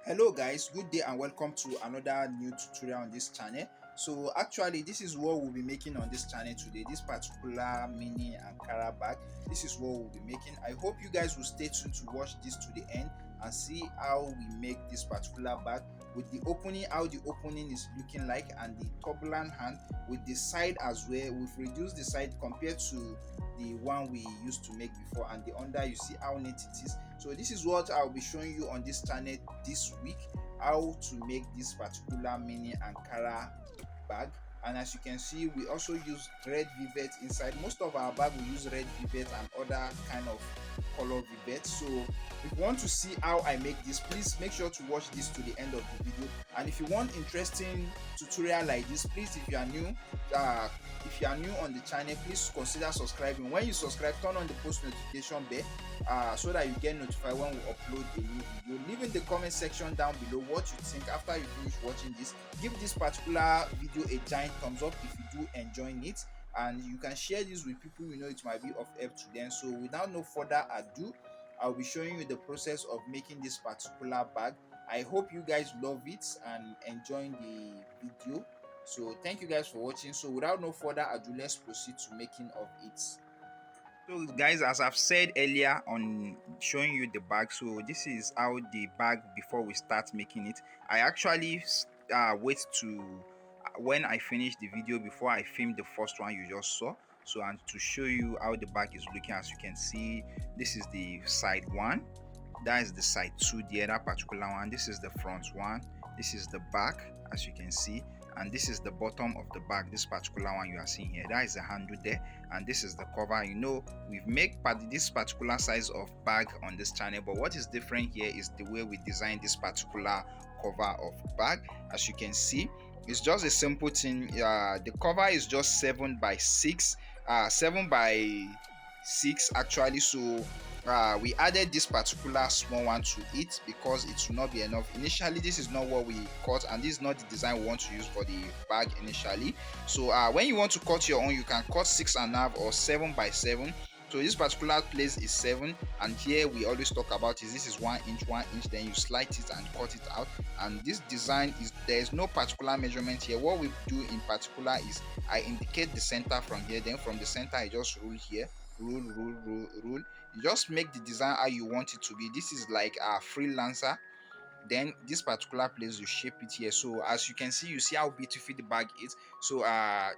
Hello guys, good day and welcome to another new tutorial on this channel. So actually this is what we'll be making on this channel today, this particular mini Ankara bag. This is what we'll be making. I hope you guys will stay tuned to watch this to the end and see how we make this particular bag with the opening, how the opening is looking like, and the turbulent hand with the side as well. We've reduced the side compared to the one we used to make before, and the under, you see how neat it is. So this is what I'll be showing you on this channel this week, how to make this particular mini Ankara bag. And as you can see, we also use red velvet inside. Most of our bag we use red velvet and other kind of color velvet. So if you want to see how I make this, please make sure to watch this to the end of the video. And if you want interesting tutorial like this, please, if you are new on the channel, please consider subscribing. When you subscribe, turn on the post notification bell so that you get notified when we upload a new video. Leave in the comment section down below what you think after you finish watching this. Give this particular video a giant thumbs up if you do enjoy it, and you can share this with people you know it might be of help to them. So without no further ado, I'll be showing you the process of making this particular bag. I hope you guys love it and enjoying the video. So thank you guys for watching. So without no further ado, let's proceed to making of it. So guys, as I've said earlier on showing you the bag, so this is how the bag before we start making it. I actually wait to when I finish the video before I film the first one you just saw. So, and to show you how the bag is looking, as you can see, this is the side one, that is the side two, the other particular one. This is the front one, this is the back, as you can see, and this is the bottom of the bag. This particular one you are seeing here, that is the handle there, and this is the cover. You know, we've made this particular size of bag on this channel, but what is different here is the way we design this particular cover of bag. As you can see, it's just a simple thing. The cover is just 7 by 6, 7 by 6 actually. So we added this particular small one to it because it will not be enough. Initially, this is not what we cut, and this is not the design we want to use for the bag initially. So when you want to cut your own, you can cut 6.5 or 7 by 7. So this particular place is 7, and here we always talk about is this is 1 inch, 1 inch. Then you slide it and cut it out. And this design is, there is no particular measurement here. What we do in particular is I indicate the center from here. Then from the center I just rule here, rule. You just make the design how you want it to be. This is like a freelancer. Then this particular place you shape it here. So as you can see, you see how beautiful the bag is. So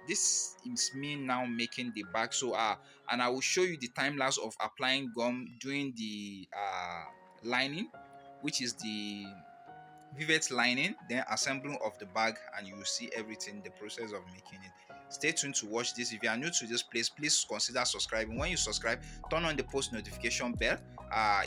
this is me now making the bag. So and I will show you the time lapse of applying gum, doing the lining, which is the velvet lining, then assembling of the bag, and you will see everything, the process of making it. Stay tuned to watch this. If you are new to this place, please consider subscribing. When you subscribe, turn on the post notification bell.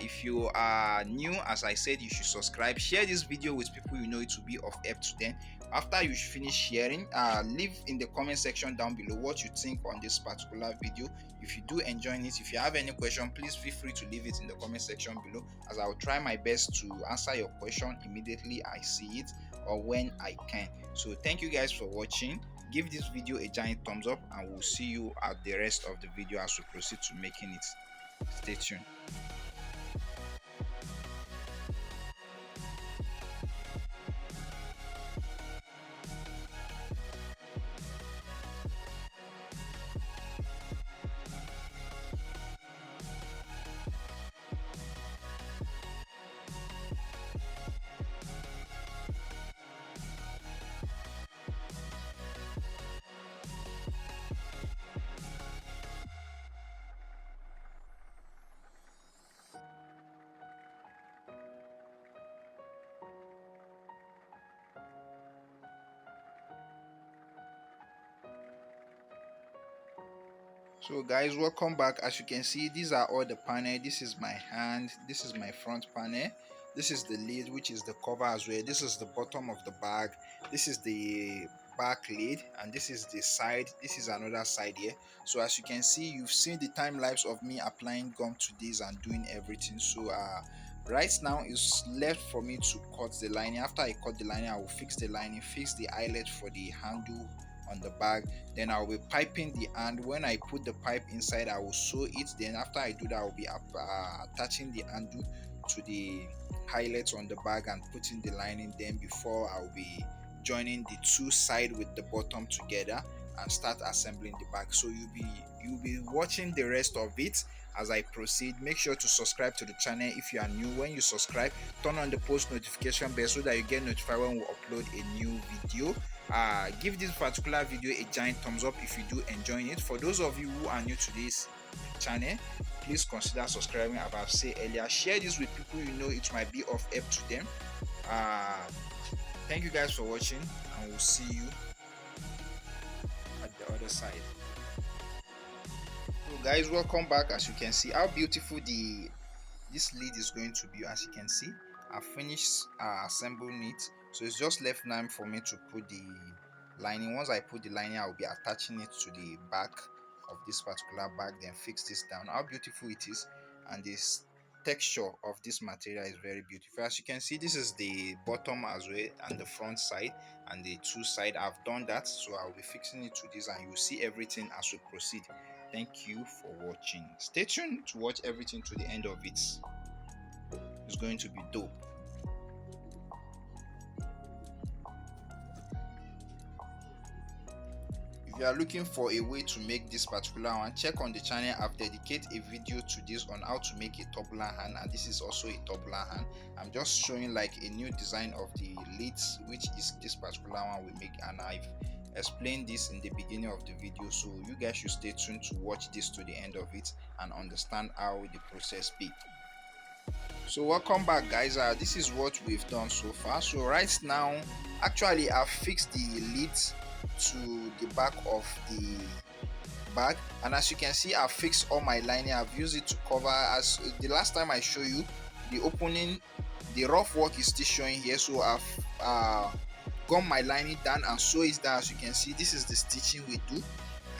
If you are new, as I said, you should subscribe. Share this video with people you know it will be of help to them. After you finish sharing, leave in the comment section down below what you think on this particular video. If you do enjoy it, if you have any question, please feel free to leave it in the comment section below, as I will try my best to answer your question immediately I see it or when I can. So thank you guys for watching. Give this video a giant thumbs up, and we'll see you at the rest of the video as we proceed to making it. Stay tuned. So guys, welcome back. As you can see, these are all the panel. This is my hand, this is my front panel, this is the lid, which is the cover as well, this is the bottom of the bag, this is the back lid, and this is the side, this is another side here. So as you can see, you've seen the time lapse of me applying gum to this and doing everything. So right now it's left for me to cut the lining. After I cut the lining, I will fix the lining, fix the eyelet for the handle on the bag. Then I'll be piping the hand. When I put the pipe inside, I will sew it. Then after I do that, I'll be attaching the handle to the eyelet on the bag and putting the lining. Then before I'll be joining the two side with the bottom together and start assembling the bag. So you'll be watching the rest of it as I proceed. Make sure to subscribe to the channel if you are new. When you subscribe, turn on the post notification bell so that you get notified when we upload a new video. Give this particular video a giant thumbs up if you do enjoying it. For those of you who are new to this channel, please consider subscribing. As I've said earlier, share this with people you know it might be of help to them. Thank you guys for watching, and we'll see you at the other side. So guys, welcome back. As you can see how beautiful this lid is going to be. As you can see, I finished assembling it, so it's just left now for me to put the lining. Once I put the lining, I will be attaching it to the back of this particular bag, then fix this down. How beautiful it is, and this texture of this material is very beautiful. As you can see, this is the bottom as well, and the front side and the two side. I've done that, so I'll be fixing it to this, and you'll see everything as we proceed. Thank you for watching. Stay tuned to watch everything to the end of it. It's going to be dope. If you are looking for a way to make this particular one, check on the channel. I've dedicated a video to this on how to make a tubular hand, and this is also a tubular hand. I'm just showing like a new design of the lids, which is this particular one we make, and I've explained this in the beginning of the video, so you guys should stay tuned to watch this to the end of it and understand how the process be. So welcome back guys. This is what we've done so far. So right now, actually I've fixed the lid to the back of the bag, and as you can see, I've fixed all my lining. I've used it to cover, as the last time I show you the opening, the rough work is still showing here, so I've gum my lining down and sew it down. As you can see, this is the stitching we do.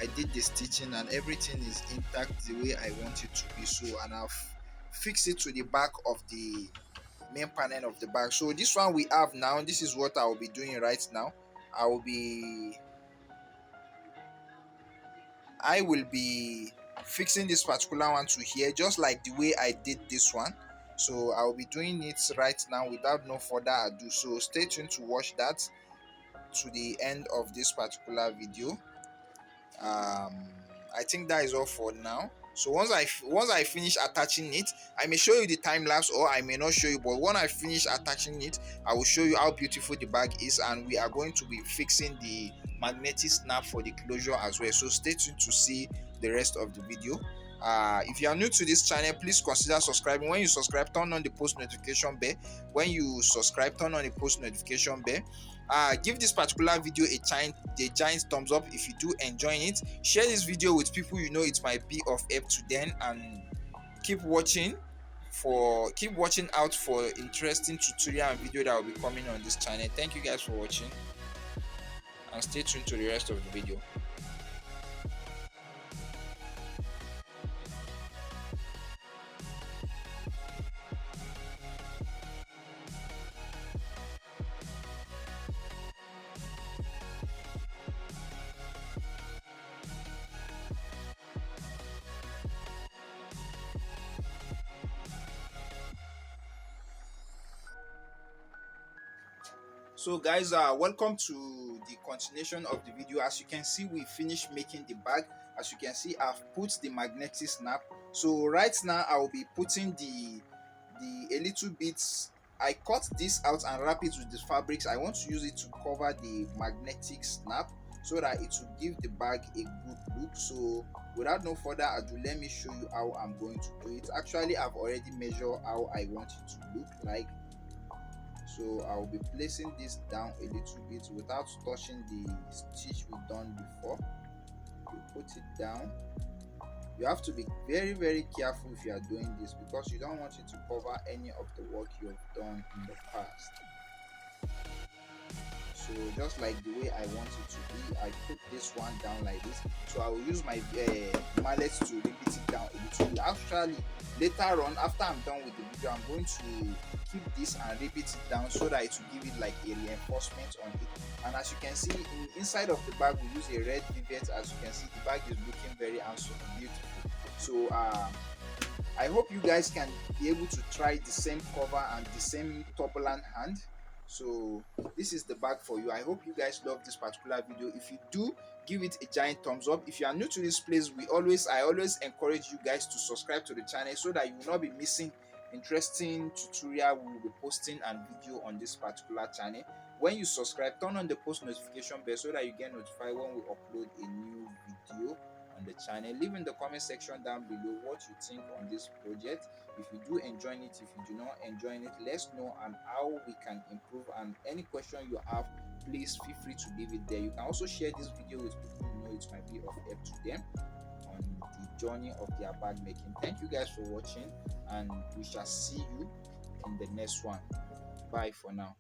I did the stitching and everything is intact the way I want it to be. So, and I've fixed it to the back of the main panel of the bag. So this one we have now, this is what I will be doing right now. I will be fixing this particular one to here, just like the way I did this one. So I will be doing it right now without no further ado. So stay tuned to watch that to the end of this particular video. I think that is all for now. So once I finish attaching it, I may show you the time lapse, or I may not show you, but when I finish attaching it, I will show you how beautiful the bag is, and we are going to be fixing the magnetic snap for the closure as well. So stay tuned to see the rest of the video. If you are new to this channel, please consider subscribing. When you subscribe, turn on the post notification bell. When you subscribe, turn on the post notification bell. Give this particular video a giant thumbs up if you do enjoy it. Share this video with people you know it might be of help to them, and keep watching out for interesting tutorial and video that will be coming on this channel. Thank you guys for watching, and stay tuned to the rest of the video. So guys, welcome to the continuation of the video. As you can see, we finished making the bag. As you can see, I've put the magnetic snap. So right now I will be putting a little bits. I cut this out and wrap it with the fabrics. I want to use it to cover the magnetic snap so that it will give the bag a good look. So without no further ado, let me show you how I'm going to do it. Actually, I've already measured how I want it to look like. So I'll be placing this down a little bit without touching the stitch we've done before. You put it down. You have to be very careful if you are doing this, because you don't want it to cover any of the work you have done in the past. So just like the way I want it to be, I put this one down like this. So I will use my mallet to repeat it down a little bit. Actually, later on, after I'm done with the video, I'm going to keep this and rivet it down so that it will give it like a reinforcement on it. And as you can see, inside of the bag we use a red vivet. As you can see, the bag is looking very handsome and beautiful. So I hope you guys can be able to try the same cover and the same turbulent hand. So this is the bag for you. I hope you guys love this particular video. If you do, give it a giant thumbs up. If you are new to this place, I always encourage you guys to subscribe to the channel so that you will not be missing interesting tutorial we will be posting and video on this particular channel. When you subscribe, turn on the post notification bell so that you get notified when we upload a new video on the channel. Leave in the comment section down below what you think on this project. If you do enjoy it, if you do not enjoy it, let's know and how we can improve. And any question you have, please feel free to leave it there. You can also share this video with people you know it might be of help to them on the journey of their bag making. Thank you guys for watching, and we shall see you in the next one. Bye for now.